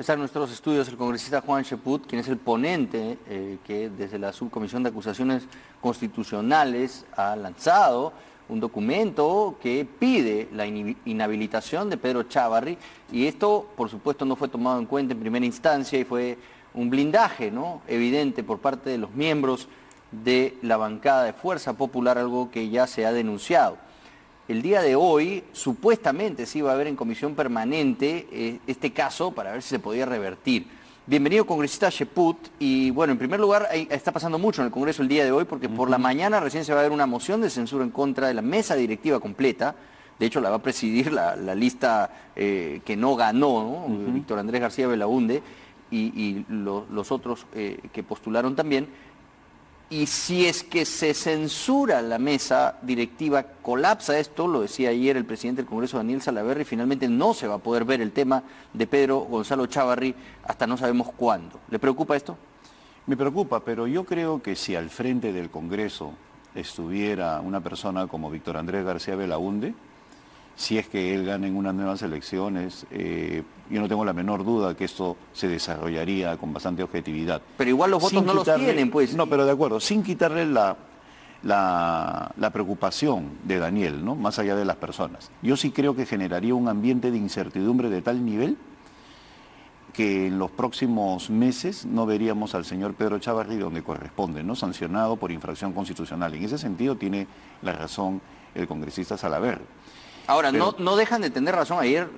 Está en nuestros estudios el congresista Juan Cheput, quien es el ponente que desde la Subcomisión de Acusaciones Constitucionales ha lanzado un documento que pide la inhabilitación de Pedro Chávarri, y esto, por supuesto, no fue tomado en cuenta en primera instancia y fue un blindaje, ¿no?, evidente por parte de los miembros de la bancada de Fuerza Popular, algo que ya se ha denunciado. El día de hoy, supuestamente, se iba a ver en comisión permanente este caso para ver si se podía revertir. Bienvenido, congresista Cheput. Y bueno, en primer lugar, está pasando mucho en el Congreso el día de hoy, porque por la mañana recién se va a ver una moción de censura en contra de la mesa directiva completa. De hecho, la va a presidir la lista que no ganó, ¿no? Víctor Andrés García Belaunde y los otros que postularon también. Y si es que se censura la mesa directiva, colapsa esto, lo decía ayer el presidente del Congreso, Daniel Salaverry, finalmente no se va a poder ver el tema de Pedro Gonzalo Chávarri hasta no sabemos cuándo. ¿Le preocupa esto? Me preocupa, pero yo creo que si al frente del Congreso estuviera una persona como Víctor Andrés García Belaunde, si es que él gana en unas nuevas elecciones, yo no tengo la menor duda que esto se desarrollaría con bastante objetividad. Pero igual los votos no los tienen, pues. No, pero de acuerdo, sin quitarle la preocupación de Daniel, ¿no?, más allá de las personas. Yo sí creo que generaría un ambiente de incertidumbre de tal nivel que en los próximos meses no veríamos al señor Pedro Chávarri donde corresponde, ¿no?, sancionado por infracción constitucional. En ese sentido tiene la razón el congresista Salaverry. Ahora, pero no dejan de tener razón. Ayer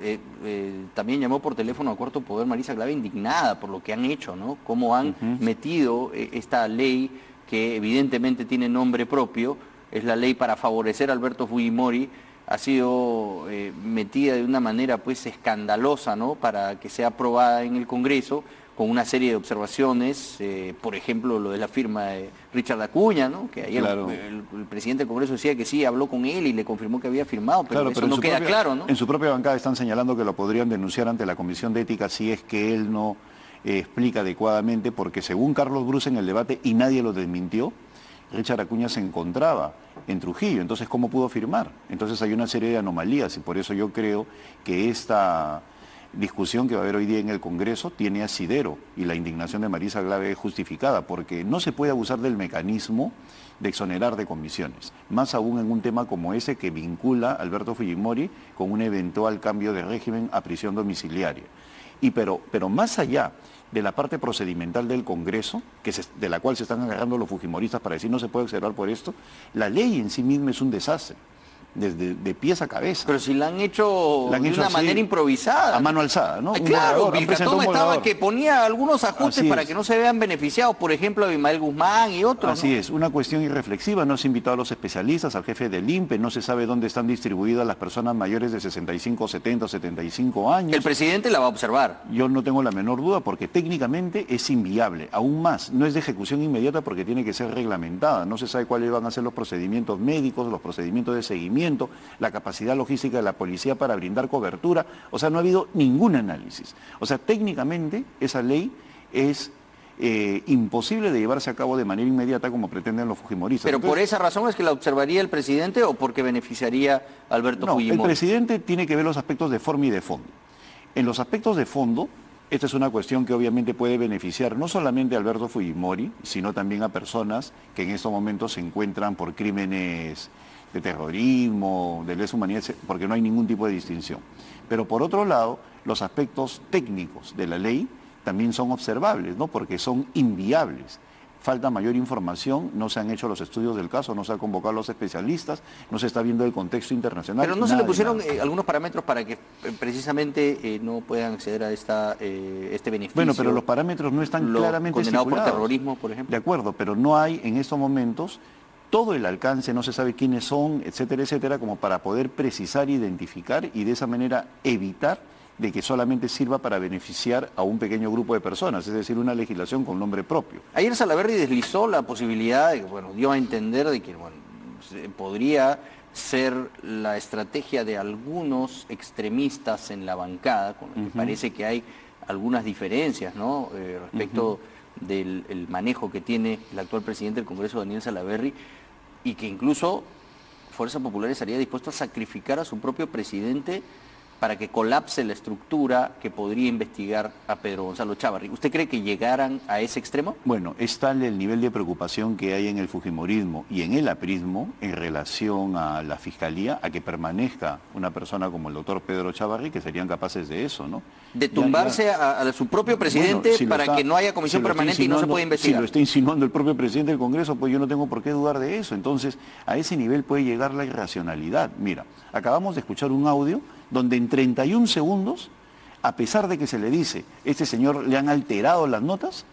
también llamó por teléfono a Cuarto Poder Marisa Glave, indignada por lo que han hecho, ¿no? Cómo han metido esta ley que evidentemente tiene nombre propio, es la ley para favorecer a Alberto Fujimori, ha sido metida de una manera pues escandalosa, ¿no?, para que sea aprobada en el Congreso, con una serie de observaciones, por ejemplo, lo de la firma de Richard Acuña, ¿no?, que ayer claro, el presidente del Congreso decía que sí, habló con él y le confirmó que había firmado, pero, claro, eso no queda claro, ¿no? En su propia bancada están señalando que lo podrían denunciar ante la Comisión de Ética si es que él no explica adecuadamente, porque según Carlos Bruce en el debate, y nadie lo desmintió, Richard Acuña se encontraba en Trujillo, entonces ¿cómo pudo firmar? Entonces hay una serie de anomalías y por eso yo creo que esta discusión que va a haber hoy día en el Congreso tiene asidero y la indignación de Marisa Glave es justificada porque no se puede abusar del mecanismo de exonerar de comisiones, más aún en un tema como ese que vincula a Alberto Fujimori con un eventual cambio de régimen a prisión domiciliaria. Pero más allá de la parte procedimental del Congreso, de la cual se están agarrando los fujimoristas para decir no se puede observar por esto, la ley en sí misma es un desastre. Desde de pies a cabeza. Pero si la han hecho de una manera improvisada. A mano alzada, ¿no? Claro, Vilcatoma estaba que ponía algunos ajustes para que no se vean beneficiados, por ejemplo, Abimael Guzmán y otros. Así es, una cuestión irreflexiva, no se invitó a los especialistas, al jefe del INPE, no se sabe dónde están distribuidas las personas mayores de 65, 70, 75 años. El presidente la va a observar. Yo no tengo la menor duda porque técnicamente es inviable, aún más, no es de ejecución inmediata porque tiene que ser reglamentada, no se sabe cuáles van a ser los procedimientos médicos, los procedimientos de seguimiento, la capacidad logística de la policía para brindar cobertura, o sea, no ha habido ningún análisis. O sea, técnicamente esa ley es imposible de llevarse a cabo de manera inmediata como pretenden los fujimoristas. ¿Pero entonces, por esa razón es que la observaría el presidente o porque beneficiaría a Alberto Fujimori? El presidente tiene que ver los aspectos de forma y de fondo. En los aspectos de fondo, esta es una cuestión que obviamente puede beneficiar no solamente a Alberto Fujimori, sino también a personas que en estos momentos se encuentran por crímenes de terrorismo, de lesa humanidad, porque no hay ningún tipo de distinción. Pero por otro lado, los aspectos técnicos de la ley también son observables, ¿no?, porque son inviables. Falta mayor información, no se han hecho los estudios del caso, no se han convocado a los especialistas, no se está viendo el contexto internacional. Pero no se le pusieron algunos parámetros para que precisamente no puedan acceder a este beneficio. Bueno, pero los parámetros no están claramente condenado estipulados. Por terrorismo, por ejemplo. De acuerdo, pero no hay en estos momentos todo el alcance, no se sabe quiénes son, etcétera, etcétera, como para poder precisar, identificar y de esa manera evitar de que solamente sirva para beneficiar a un pequeño grupo de personas, es decir, una legislación con nombre propio. Ayer Salaverry deslizó la posibilidad, dio a entender de que podría ser la estrategia de algunos extremistas en la bancada, con lo que parece que hay algunas diferencias, ¿no?, respecto del manejo que tiene el actual presidente del Congreso, Daniel Salaverry, y que incluso Fuerza Popular estaría dispuesto a sacrificar a su propio presidente para que colapse la estructura que podría investigar a Pedro Gonzalo Chávarri. ¿Usted cree que llegaran a ese extremo? Bueno, es tal el nivel de preocupación que hay en el fujimorismo y en el aprismo en relación a la fiscalía, a que permanezca una persona como el doctor Pedro Chávarri, que serían capaces de eso, ¿no? De tumbarse a su propio presidente, bueno, si para que no haya comisión permanente y no se pueda investigar. Si lo está insinuando el propio presidente del Congreso, pues yo no tengo por qué dudar de eso. Entonces, a ese nivel puede llegar la irracionalidad. Mira, acabamos de escuchar un audio donde en 31 segundos, a pesar de que se le dice, este señor le han alterado las notas,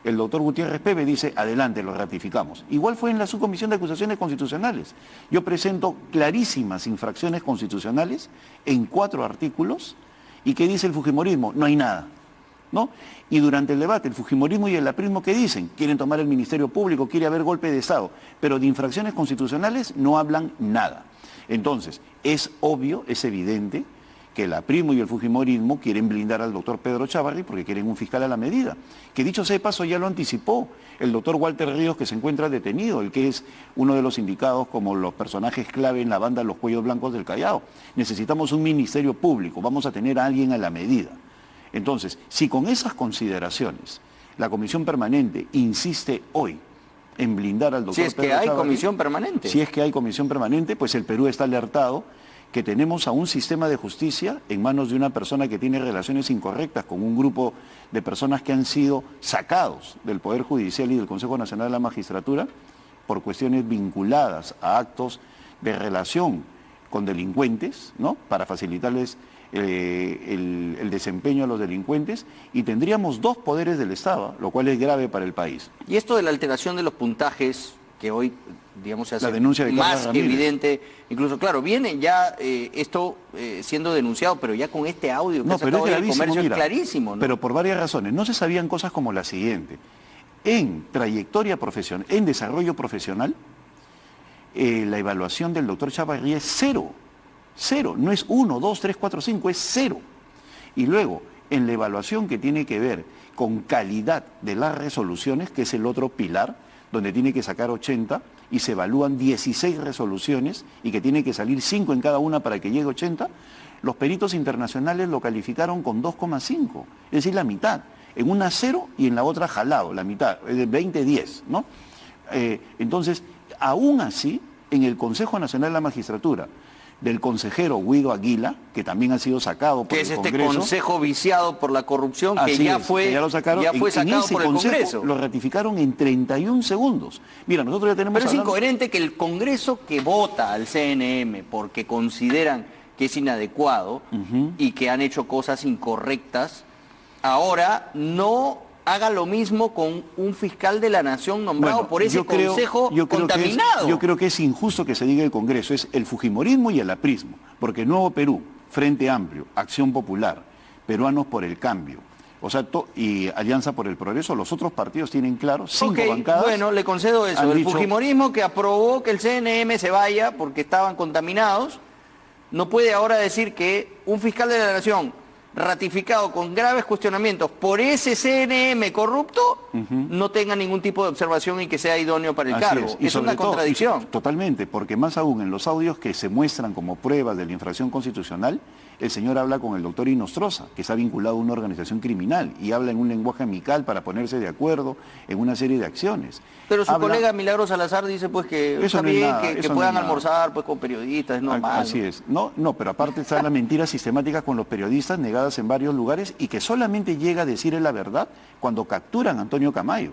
el doctor Gutiérrez Pebe dice, adelante, lo ratificamos. Igual fue en la subcomisión de acusaciones constitucionales. Yo presento clarísimas infracciones constitucionales en 4 artículos, y ¿qué dice el fujimorismo? No hay nada, ¿no? Y durante el debate, el fujimorismo y el aprismo, ¿qué dicen? Quieren tomar el Ministerio Público, quiere haber golpe de Estado, pero de infracciones constitucionales no hablan nada. Entonces, es obvio, es evidente que el aprismo y el fujimorismo quieren blindar al doctor Pedro Chávarri porque quieren un fiscal a la medida. Que dicho sea de paso, ya lo anticipó el doctor Walter Ríos, que se encuentra detenido, el que es uno de los indicados como los personajes clave en la banda Los Cuellos Blancos del Callao. Necesitamos un ministerio público, vamos a tener a alguien a la medida. Entonces, si con esas consideraciones la comisión permanente insiste hoy en blindar al doctor Pedro Chávarri... Si es que hay comisión permanente. Si es que hay comisión permanente, pues el Perú está alertado que tenemos a un sistema de justicia en manos de una persona que tiene relaciones incorrectas con un grupo de personas que han sido sacados del Poder Judicial y del Consejo Nacional de la Magistratura por cuestiones vinculadas a actos de relación con delincuentes, ¿no? Para facilitarles el desempeño a los delincuentes, y tendríamos 2 poderes del Estado, lo cual es grave para el país. Y esto de la alteración de los puntajes, que hoy, digamos, se hace más evidente, incluso, claro, viene ya esto siendo denunciado, pero ya con este audio que no, ha sacado hoy el comercio, mira, es clarísimo, ¿no? Pero por varias razones. No se sabían cosas como la siguiente. En trayectoria profesional, en desarrollo profesional, la evaluación del doctor Chávarri es 0. 0, no es 1, 2, 3, 4, 5, es 0. Y luego, en la evaluación que tiene que ver con calidad de las resoluciones, que es el otro pilar, donde tiene que sacar 80 y se evalúan 16 resoluciones y que tiene que salir 5 en cada una para que llegue a 80, los peritos internacionales lo calificaron con 2,5, es decir, la mitad. En una 0 y en la otra jalado, la mitad, es de 20-10, ¿no? Entonces, aún así, en el Consejo Nacional de la Magistratura, del consejero Guido Aguila, que también ha sido sacado por el Congreso. Que es este consejo viciado por la corrupción, que ya fue sacado por el Congreso. Lo ratificaron en 31 segundos. Mira, nosotros ya tenemos... Pero es incoherente que el Congreso, que vota al CNM porque consideran que es inadecuado y que han hecho cosas incorrectas, ahora no haga lo mismo con un fiscal de la Nación nombrado por ese consejo contaminado. Yo creo que es injusto que se diga el Congreso, es el fujimorismo y el aprismo, porque Nuevo Perú, Frente Amplio, Acción Popular, Peruanos por el Cambio, o sea, y Alianza por el Progreso, los otros partidos tienen claro, 5 bancadas. Bueno, le concedo eso. El fujimorismo, que aprobó que el CNM se vaya porque estaban contaminados, no puede ahora decir que un fiscal de la Nación ratificado con graves cuestionamientos por ese CNM corrupto, no tenga ningún tipo de observación y que sea idóneo para el cargo. Es una contradicción. Totalmente, porque más aún en los audios que se muestran como pruebas de la infracción constitucional, el señor habla con el doctor Inostroza, que está vinculado a una organización criminal, y habla en un lenguaje amical para ponerse de acuerdo en una serie de acciones. Pero su colega Milagros Salazar dice pues que está bien que puedan almorzar pues con periodistas, es normal. Así es. No, pero aparte está la mentira sistemática con los periodistas negadas en varios lugares y que solamente llega a decir la verdad cuando capturan a Antonio Camayo.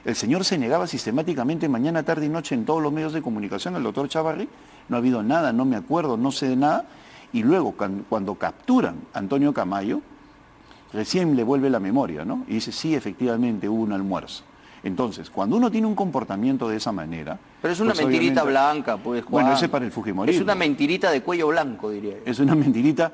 El señor se negaba sistemáticamente mañana, tarde y noche en todos los medios de comunicación. El doctor Chávarri, no ha habido nada, no me acuerdo, no sé de nada. Y luego, cuando capturan a Antonio Camayo, recién le vuelve la memoria, ¿no? Y dice, sí, efectivamente hubo un almuerzo. Entonces, cuando uno tiene un comportamiento de esa manera... Pero es una pues mentirita blanca, pues, Juan. Bueno, ese para el fujimorismo. Es una mentirita de cuello blanco, diría yo. Es una mentirita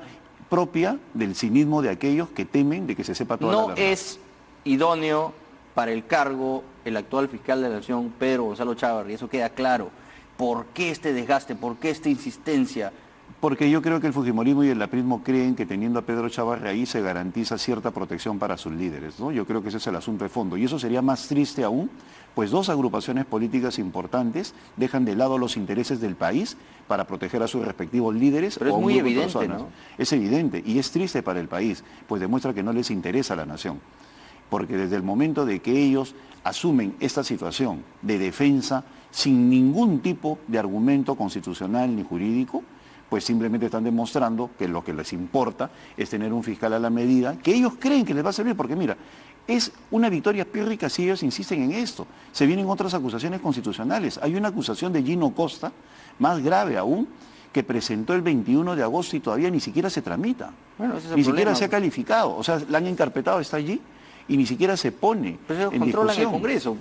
propia del cinismo de aquellos que temen de que se sepa toda la verdad. No es idóneo para el cargo el actual fiscal de la Nación, Pedro Gonzalo Chávarri, eso queda claro. ¿Por qué este desgaste? ¿Por qué esta insistencia? Porque yo creo que el fujimorismo y el aprismo creen que teniendo a Pedro Chávarri ahí se garantiza cierta protección para sus líderes, ¿no? Yo creo que ese es el asunto de fondo. Y eso sería más triste aún, pues dos agrupaciones políticas importantes dejan de lado los intereses del país para proteger a sus respectivos líderes. Pero o a es un muy grupo de evidente, personas. ¿no? Es evidente y es triste para el país, pues demuestra que no les interesa la nación. Porque desde el momento de que ellos asumen esta situación de defensa sin ningún tipo de argumento constitucional ni jurídico, pues simplemente están demostrando que lo que les importa es tener un fiscal a la medida, que ellos creen que les va a servir, porque mira, es una victoria pírrica si ellos insisten en esto. Se vienen otras acusaciones constitucionales. Hay una acusación de Gino Costa, más grave aún, que presentó el 21 de agosto y todavía ni siquiera se tramita. Bueno, ese es el ni siquiera problema. se ha calificado, o sea, la han encarpetado, está allí, y ni siquiera se pone Pero ellos en controlan el discusión. Congreso.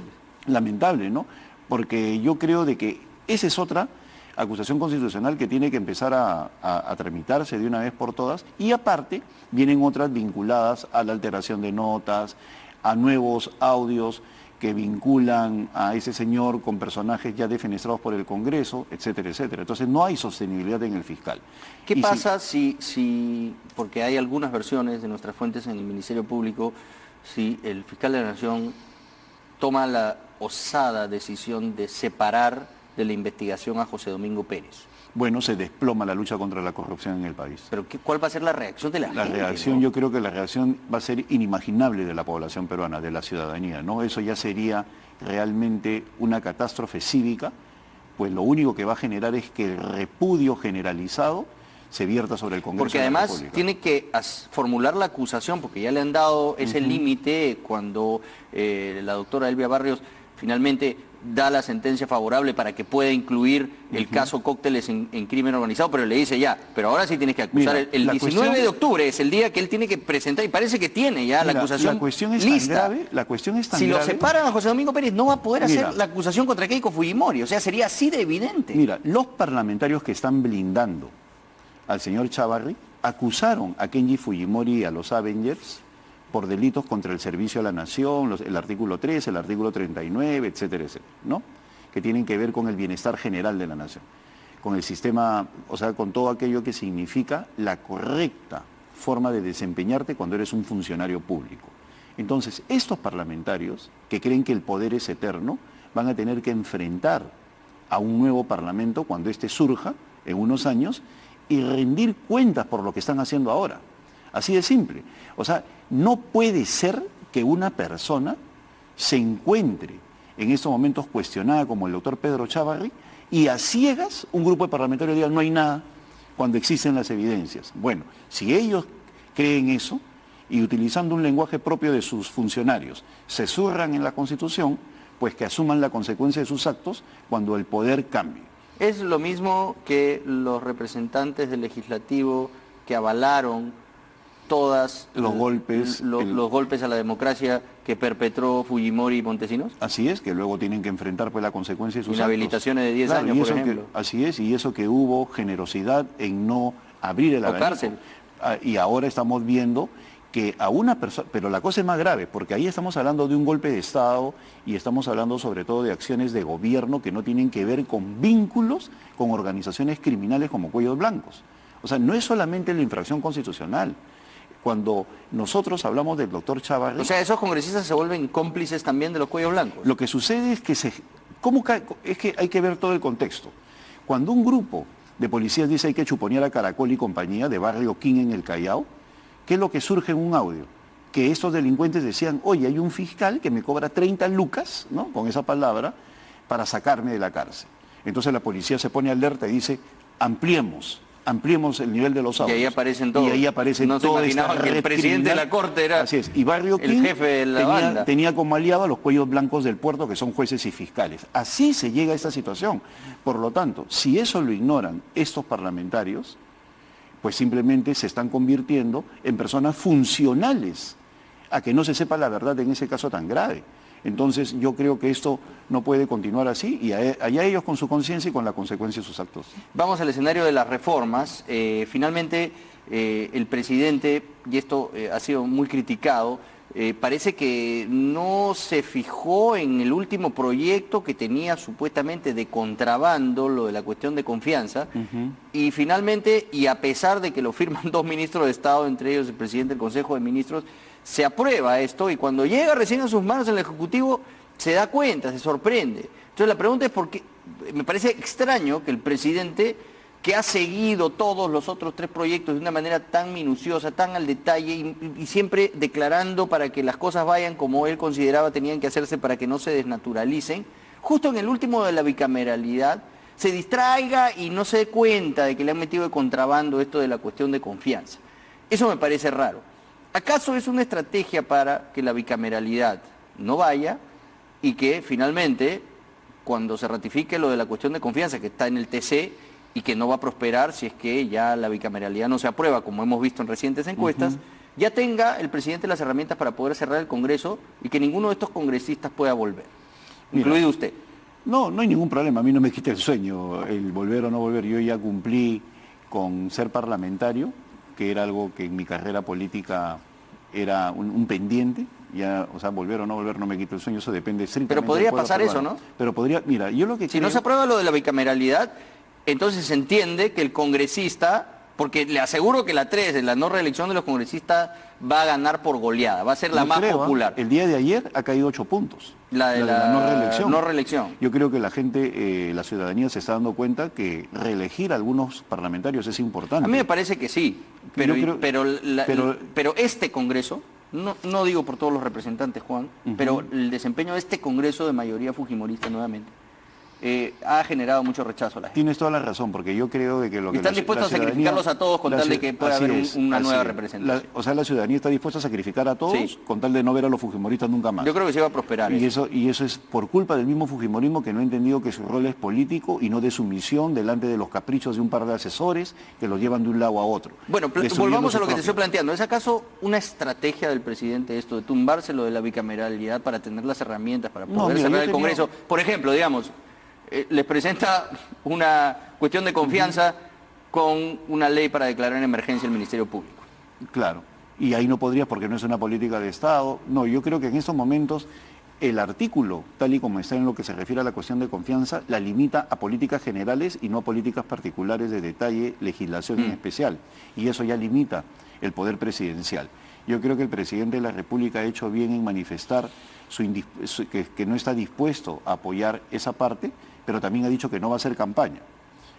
Lamentable, ¿no? Porque yo creo de que esa es otra acusación constitucional que tiene que empezar a tramitarse de una vez por todas, y aparte vienen otras vinculadas a la alteración de notas, a nuevos audios que vinculan a ese señor con personajes ya defenestrados por el Congreso, etcétera, etcétera. Entonces no hay sostenibilidad en el fiscal. ¿Qué Y pasa si, porque hay algunas versiones de nuestras fuentes en el Ministerio Público, si el fiscal de la Nación toma la osada decisión de separar de la investigación a José Domingo Pérez? Bueno, se desploma la lucha contra la corrupción en el país. Pero ¿cuál va a ser la reacción de la gente? La reacción, ¿no? yo creo que la reacción va a ser inimaginable de la población peruana, de la ciudadanía, ¿no? Eso ya sería realmente una catástrofe cívica, pues lo único que va a generar es que el repudio generalizado se vierta sobre el Congreso Porque de la además República. tiene que formular la acusación, porque ya le han dado ese límite cuando la doctora Elvia Barrios finalmente da la sentencia favorable para que pueda incluir el caso Cócteles en crimen organizado, pero le dice ya, pero ahora sí tienes que acusar. Mira, el la 19 cuestión- de octubre es el día que él tiene que presentar, y parece que tiene ya la Mira, acusación la cuestión es lista. tan grave, la cuestión es tan Si lo grave. separan a José Domingo Pérez, no va a poder Mira. hacer la acusación contra Keiko Fujimori, o sea, sería así de evidente. Mira, los parlamentarios que están blindando al señor Chávarri acusaron a Kenji Fujimori y a los Avengers por delitos contra el servicio a la nación, el artículo 13, el artículo 39, etcétera, etcétera, ¿no? Que tienen que ver con el bienestar general de la nación, con el sistema, o sea, con todo aquello que significa la correcta forma de desempeñarte cuando eres un funcionario público. Entonces, estos parlamentarios que creen que el poder es eterno, van a tener que enfrentar a un nuevo parlamento cuando éste surja en unos años y rendir cuentas por lo que están haciendo ahora. Así de simple. O sea, no puede ser que una persona se encuentre en estos momentos cuestionada como el doctor Pedro Chávarri y a ciegas un grupo de parlamentarios diga no hay nada cuando existen las evidencias. Bueno, si ellos creen eso y utilizando un lenguaje propio de sus funcionarios se zurran en la Constitución, pues que asuman la consecuencia de sus actos cuando el poder cambie. Es lo mismo que los representantes del legislativo que avalaron todas Los golpes, los golpes a la democracia que perpetró Fujimori y Montesinos. Así es, que luego tienen que enfrentar pues la consecuencia de sus Inhabilitaciones actos. de 10 Claro, años, y por eso ejemplo. así es, y eso que hubo generosidad en no abrir el O abanico. cárcel. Y ahora estamos viendo que a una persona, pero la cosa es más grave, porque ahí estamos hablando de un golpe de Estado y estamos hablando sobre todo de acciones de gobierno que no tienen que ver con vínculos con organizaciones criminales como Cuellos Blancos. O sea, no es solamente la infracción constitucional. Cuando nosotros hablamos del doctor Chávarri... O sea, esos congresistas se vuelven cómplices también de los cuellos blancos. Lo que sucede es que es que hay que ver todo el contexto. Cuando un grupo de policías dice hay que chuponear a Caracol y compañía de Barrio King en el Callao, ¿qué es lo que surge en un audio? Que estos delincuentes decían, oye, hay un fiscal que me cobra 30 lucas, ¿no? Con esa palabra, para sacarme de la cárcel. Entonces la policía se pone alerta y dice, ampliemos el nivel de los audios. Y ahí aparecen todos. Y ahí aparecen No se toda imaginaban esta que el red presidente de criminal. la Corte era Así es. Y Barrio el King jefe de la banda. tenía como aliado a los cuellos blancos del puerto, que son jueces y fiscales. Así se llega a esta situación. Por lo tanto, si eso lo ignoran estos parlamentarios, pues simplemente se están convirtiendo en personas funcionales a que no se sepa la verdad en ese caso tan grave. Entonces yo creo que esto no puede continuar así y allá ellos con su conciencia y con la consecuencia de sus actos. Vamos al escenario de las reformas. Finalmente, el presidente, y esto ha sido muy criticado, parece que no se fijó en el último proyecto que tenía supuestamente de contrabando, lo de la cuestión de confianza, y finalmente, y a pesar de que lo firman dos ministros de Estado, entre ellos el presidente del Consejo de Ministros, se aprueba esto y cuando llega recién a sus manos el Ejecutivo se da cuenta, se sorprende. Entonces la pregunta es por qué, me parece extraño que el presidente, que ha seguido todos los otros tres proyectos de una manera tan minuciosa, tan al detalle y siempre declarando para que las cosas vayan como él consideraba tenían que hacerse para que no se desnaturalicen, justo en el último de la bicameralidad se distraiga y no se dé cuenta de que le han metido de contrabando esto de la cuestión de confianza. Eso me parece raro. ¿Acaso es una estrategia para que la bicameralidad no vaya y que finalmente, cuando se ratifique lo de la cuestión de confianza que está en el TC y que no va a prosperar si es que ya la bicameralidad no se aprueba, como hemos visto en recientes encuestas, ya tenga el presidente las herramientas para poder cerrar el Congreso y que ninguno de estos congresistas pueda volver, incluido usted? No, no hay ningún problema, a mí no me quita el sueño el volver o no volver. Yo ya cumplí con ser parlamentario, que era algo que en mi carrera política era un pendiente, ya, o sea, volver o no volver no me quita el sueño, eso depende estrictamente. Pero podría del pueblo pasar peruano. eso, ¿no? Pero podría, mira, yo lo que Si creo... no se aprueba lo de la bicameralidad, entonces se entiende que el congresista, porque le aseguro que la 3 de la no reelección de los congresistas va a ganar por goleada, va a ser la más popular. El día de ayer ha caído 8 puntos. La de la no reelección. Yo creo que la gente, la ciudadanía se está dando cuenta que reelegir a algunos parlamentarios es importante. A mí me parece que sí, pero este Congreso, no digo por todos los representantes, Juan, pero el desempeño de este Congreso de mayoría fujimorista nuevamente ha generado mucho rechazo a la gente. Tienes toda la razón, porque yo creo de que lo que... Están dispuestos a sacrificarlos a todos con tal de que pueda haber una nueva representación. O sea, la ciudadanía está dispuesta a sacrificar a todos con tal de no ver a los fujimoristas nunca más. Yo creo que se va a prosperar. Y eso es por culpa del mismo fujimorismo, que no ha entendido que su rol es político y no de sumisión delante de los caprichos de un par de asesores que los llevan de un lado a otro. Bueno, volvamos a lo que te estoy planteando. ¿Es acaso una estrategia del presidente esto, de tumbarse lo de la bicameralidad para tener las herramientas para poder cerrar el Congreso? Por ejemplo, digamos, les presenta una cuestión de confianza con una ley para declarar en emergencia el Ministerio Público. Claro, y ahí no podrías porque no es una política de Estado. No, yo creo que en estos momentos el artículo, tal y como está en lo que se refiere a la cuestión de confianza, la limita a políticas generales y no a políticas particulares de detalle, legislación en especial. Y eso ya limita el poder presidencial. Yo creo que el presidente de la República ha hecho bien en manifestar que no está dispuesto a apoyar esa parte, pero también ha dicho que no va a hacer campaña.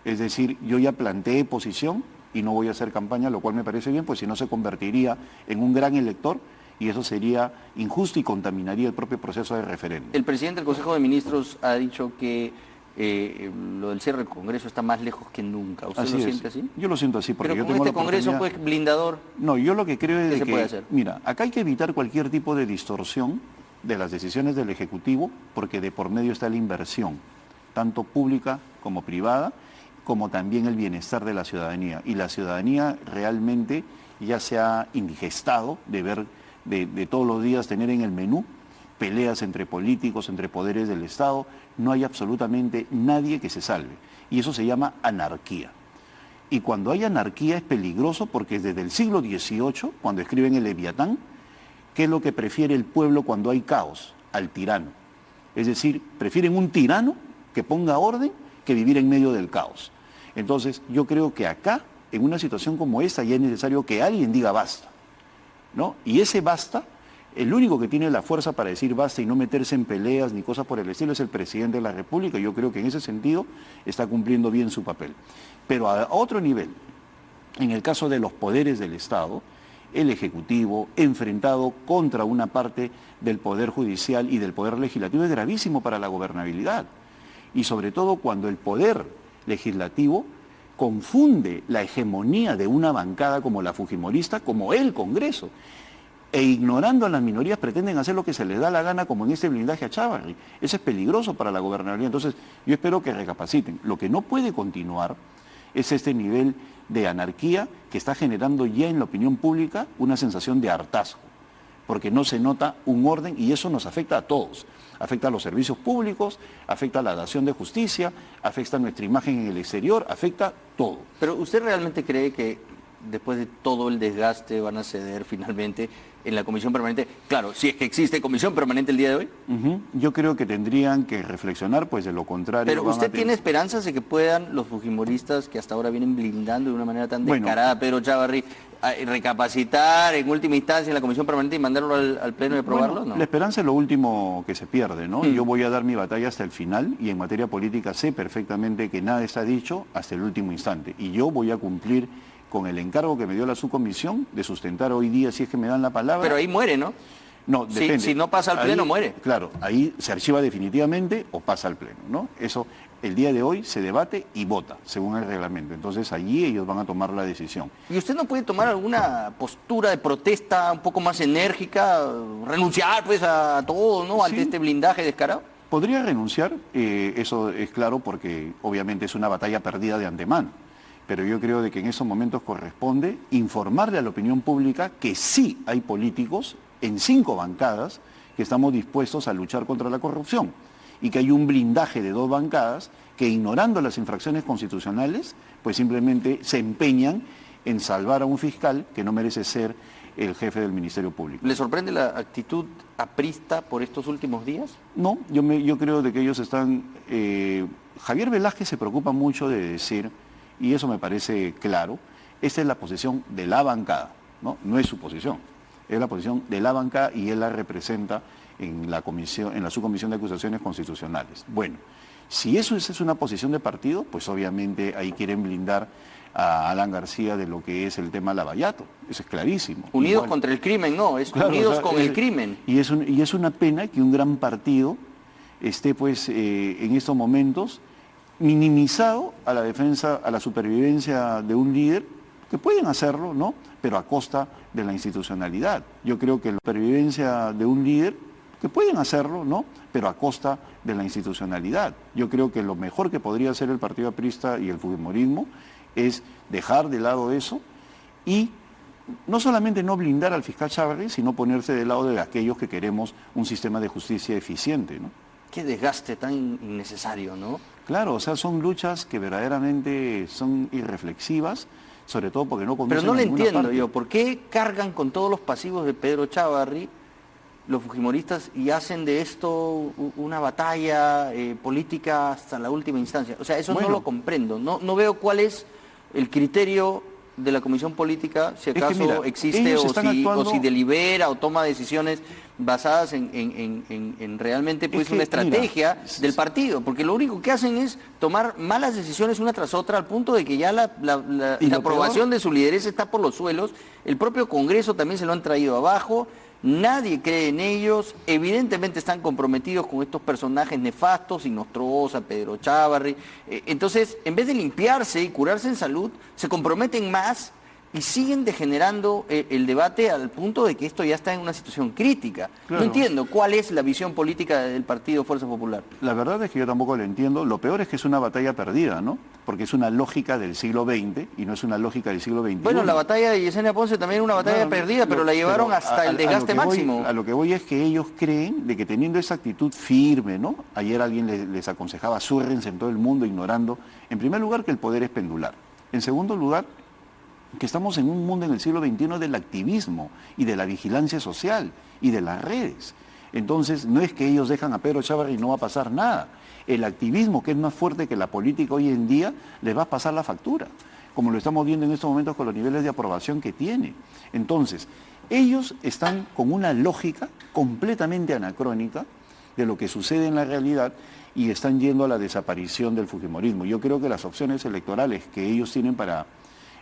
Es decir, yo ya planteé posición y no voy a hacer campaña, lo cual me parece bien, pues si no se convertiría en un gran elector y eso sería injusto y contaminaría el propio proceso de referéndum. El presidente del Consejo de Ministros ha dicho que lo del cierre del Congreso está más lejos que nunca. ¿Usted lo siente así? Yo lo siento así porque pero yo con tengo este Congreso pues blindador. No, yo lo que creo es ¿Qué se puede hacer? Mira, acá hay que evitar cualquier tipo de distorsión de las decisiones del Ejecutivo porque de por medio está la inversión, tanto pública como privada, como también el bienestar de la ciudadanía. Y la ciudadanía realmente ya se ha indigestado de ver, de todos los días tener en el menú peleas entre políticos, entre poderes del Estado. No hay absolutamente nadie que se salve. Y eso se llama anarquía. Y cuando hay anarquía es peligroso porque desde el siglo XVIII, cuando escriben el Leviatán, ¿qué es lo que prefiere el pueblo cuando hay caos? Al tirano. Es decir, prefieren un tirano que ponga orden que vivir en medio del caos. Entonces, yo creo que acá, en una situación como esta, ya es necesario que alguien diga basta, ¿no? Y ese basta, el único que tiene la fuerza para decir basta y no meterse en peleas ni cosas por el estilo es el presidente de la República. Yo creo que en ese sentido está cumpliendo bien su papel. Pero a otro nivel, en el caso de los poderes del Estado, el Ejecutivo, enfrentado contra una parte del Poder Judicial y del Poder Legislativo, es gravísimo para la gobernabilidad. Y sobre todo cuando el Poder Legislativo confunde la hegemonía de una bancada como la fujimorista, como el Congreso, e ignorando a las minorías pretenden hacer lo que se les da la gana, como en este blindaje a Chávarri. Eso es peligroso para la gobernabilidad. Entonces, yo espero que recapaciten. Lo que no puede continuar es este nivel de anarquía que está generando ya en la opinión pública una sensación de hartazgo, porque no se nota un orden y eso nos afecta a todos. Afecta a los servicios públicos, afecta a la dación de justicia, afecta a nuestra imagen en el exterior, afecta todo. Pero ¿usted realmente cree que después de todo el desgaste, van a ceder finalmente en la comisión permanente? Claro, si es que existe comisión permanente el día de hoy. Yo creo que tendrían que reflexionar, pues de lo contrario... Pero ¿usted tiene esperanzas de que puedan los fujimoristas, que hasta ahora vienen blindando de una manera tan descarada a Pedro Chávarri, recapacitar en última instancia en la comisión permanente y mandarlo al pleno y aprobarlo? Bueno, ¿no? La esperanza es lo último que se pierde, ¿no? Yo voy a dar mi batalla hasta el final y en materia política sé perfectamente que nada está dicho hasta el último instante. Y yo voy a cumplir con el encargo que me dio la subcomisión de sustentar hoy día, si es que me dan la palabra. Pero ahí muere, ¿no? No, depende. Si no pasa al pleno, muere. Claro, ahí se archiva definitivamente o pasa al pleno, ¿no? Eso, el día de hoy se debate y vota, según el reglamento. Entonces allí ellos van a tomar la decisión. ¿Y usted no puede tomar alguna postura de protesta un poco más enérgica, renunciar pues a todo, ¿no? Ante este blindaje descarado. Podría renunciar, eso es claro, porque obviamente es una batalla perdida de antemano. Pero yo creo de que en esos momentos corresponde informarle a la opinión pública que sí hay políticos en 5 bancadas que estamos dispuestos a luchar contra la corrupción y que hay un blindaje de 2 bancadas que, ignorando las infracciones constitucionales, pues simplemente se empeñan en salvar a un fiscal que no merece ser el jefe del Ministerio Público. ¿Le sorprende la actitud aprista por estos últimos días? No, yo creo de que ellos están... Javier Velázquez se preocupa mucho de decir, y eso me parece claro, esta es la posición de la bancada, no es su posición, es la posición de la bancada y él la representa en la subcomisión de acusaciones constitucionales. Bueno, si eso es una posición de partido, pues obviamente ahí quieren blindar a Alan García de lo que es el tema Lavallato, eso es clarísimo. Unidos Igual, contra el crimen, no, es claro, unidos o sea, con el crimen. Y es una pena que un gran partido esté pues en estos momentos minimizado a la defensa, a la supervivencia de un líder, que pueden hacerlo, ¿no? Pero a costa de la institucionalidad. Yo creo que la supervivencia de un líder, que pueden hacerlo, ¿no? Pero a costa de la institucionalidad. Yo creo que lo mejor que podría hacer el Partido Aprista y el fujimorismo es dejar de lado eso y no solamente no blindar al fiscal Chávarri, sino ponerse del lado de aquellos que queremos un sistema de justicia eficiente, ¿no? Qué desgaste tan innecesario, ¿no? Claro, o sea, son luchas que verdaderamente son irreflexivas, sobre todo porque no conducen Pero no a le ninguna entiendo parte. yo, ¿por qué cargan con todos los pasivos de Pedro Chávarri los fujimoristas y hacen de esto una batalla política hasta la última instancia? O sea, eso Bueno, no lo comprendo, no veo cuál es el criterio de la comisión política, si acaso mira, existe ellos o están si actuando... delibera o toma decisiones basadas en realmente pues que, una estrategia mira, del partido, porque lo único que hacen es tomar malas decisiones una tras otra al punto de que ya la aprobación de su lideresa está por los suelos, el propio Congreso también se lo han traído abajo. Nadie cree en ellos, evidentemente están comprometidos con estos personajes nefastos, Inostroza, Pedro Chávarri. Entonces, en vez de limpiarse y curarse en salud, se comprometen más y siguen degenerando el debate al punto de que esto ya está en una situación crítica. Claro. No entiendo cuál es la visión política del partido Fuerza Popular. La verdad es que yo tampoco lo entiendo. Lo peor es que es una batalla perdida, ¿no? Porque es una lógica del siglo XX y no es una lógica del siglo XXI. Bueno, la batalla de Yesenia Ponce también era una batalla perdida, pero la llevaron hasta el desgaste máximo. A lo que voy es que ellos creen de que teniendo esa actitud firme, ¿no? Ayer alguien les aconsejaba, súrrense en todo el mundo, ignorando, en primer lugar, que el poder es pendular. En segundo lugar, que estamos en un mundo en el siglo XXI del activismo y de la vigilancia social y de las redes. Entonces, no es que ellos dejan a Pedro Chávarri y no va a pasar nada. El activismo, que es más fuerte que la política hoy en día, les va a pasar la factura, como lo estamos viendo en estos momentos con los niveles de aprobación que tiene. Entonces, ellos están con una lógica completamente anacrónica de lo que sucede en la realidad y están yendo a la desaparición del fujimorismo. Yo creo que las opciones electorales que ellos tienen para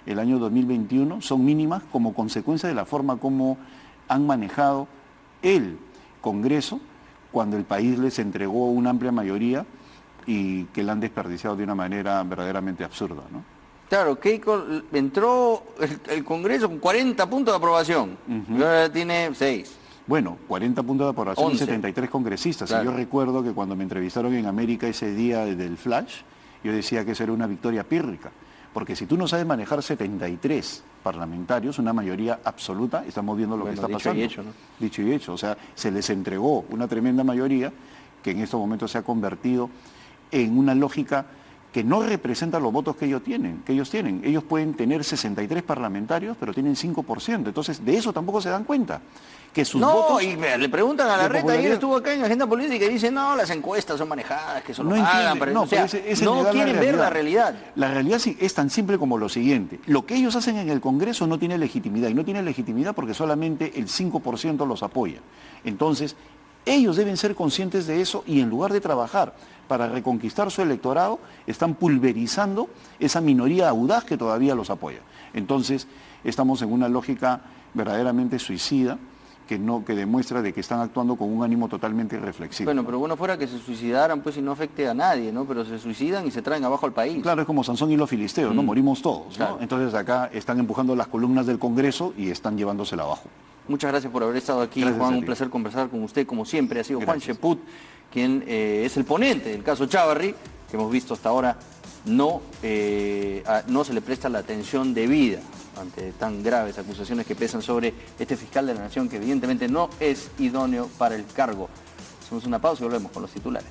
el año 2021 son mínimas como consecuencia de la forma como han manejado el Congreso cuando el país les entregó una amplia mayoría y que la han desperdiciado de una manera verdaderamente absurda, ¿no? Claro, Keiko entró el Congreso con 40 puntos de aprobación, y ahora tiene 6. Bueno, 40 puntos de aprobación, 11. 73 congresistas. Claro. Y yo recuerdo que cuando me entrevistaron en América ese día del Flash, yo decía que eso era una victoria pírrica. Porque si tú no sabes manejar 73 parlamentarios, una mayoría absoluta, estamos viendo lo que está pasando. Dicho y hecho, ¿no? Dicho y hecho, o sea, se les entregó una tremenda mayoría que en estos momentos se ha convertido en una lógica que no representan los votos que ellos tienen. Ellos pueden tener 63 parlamentarios, pero tienen 5%. Entonces, de eso tampoco se dan cuenta. Que sus votos... y le preguntan a de Larreta, popularidad... ayer estuvo acá en Agenda Política y dice, no, las encuestas son manejadas, que eso lo no hagan. entiende, Pero, no, o sea, pero ese no negar quieren ver la realidad. La realidad sí es tan simple como lo siguiente. Lo que ellos hacen en el Congreso no tiene legitimidad. Y no tiene legitimidad porque solamente el 5% los apoya. Entonces, ellos deben ser conscientes de eso y en lugar de trabajar para reconquistar su electorado, están pulverizando esa minoría audaz que todavía los apoya. Entonces, estamos en una lógica verdaderamente suicida, que demuestra de que están actuando con un ánimo totalmente irreflexivo. Bueno, pero bueno fuera que se suicidaran, pues, y no afecte a nadie, ¿no? Pero se suicidan y se traen abajo al país. Claro, es como Sansón y los filisteos, ¿no? Morimos todos, ¿no? Claro. Entonces acá están empujando las columnas del Congreso y están llevándosela abajo. Muchas gracias por haber estado aquí, Gracias Juan. a ti. Un placer conversar con usted, como siempre. Ha sido Juan Gracias. Cheput, quien es el ponente del caso Chávarri, que hemos visto hasta ahora no se le presta la atención debida ante tan graves acusaciones que pesan sobre este fiscal de la Nación, que evidentemente no es idóneo para el cargo. Hacemos una pausa y volvemos con los titulares.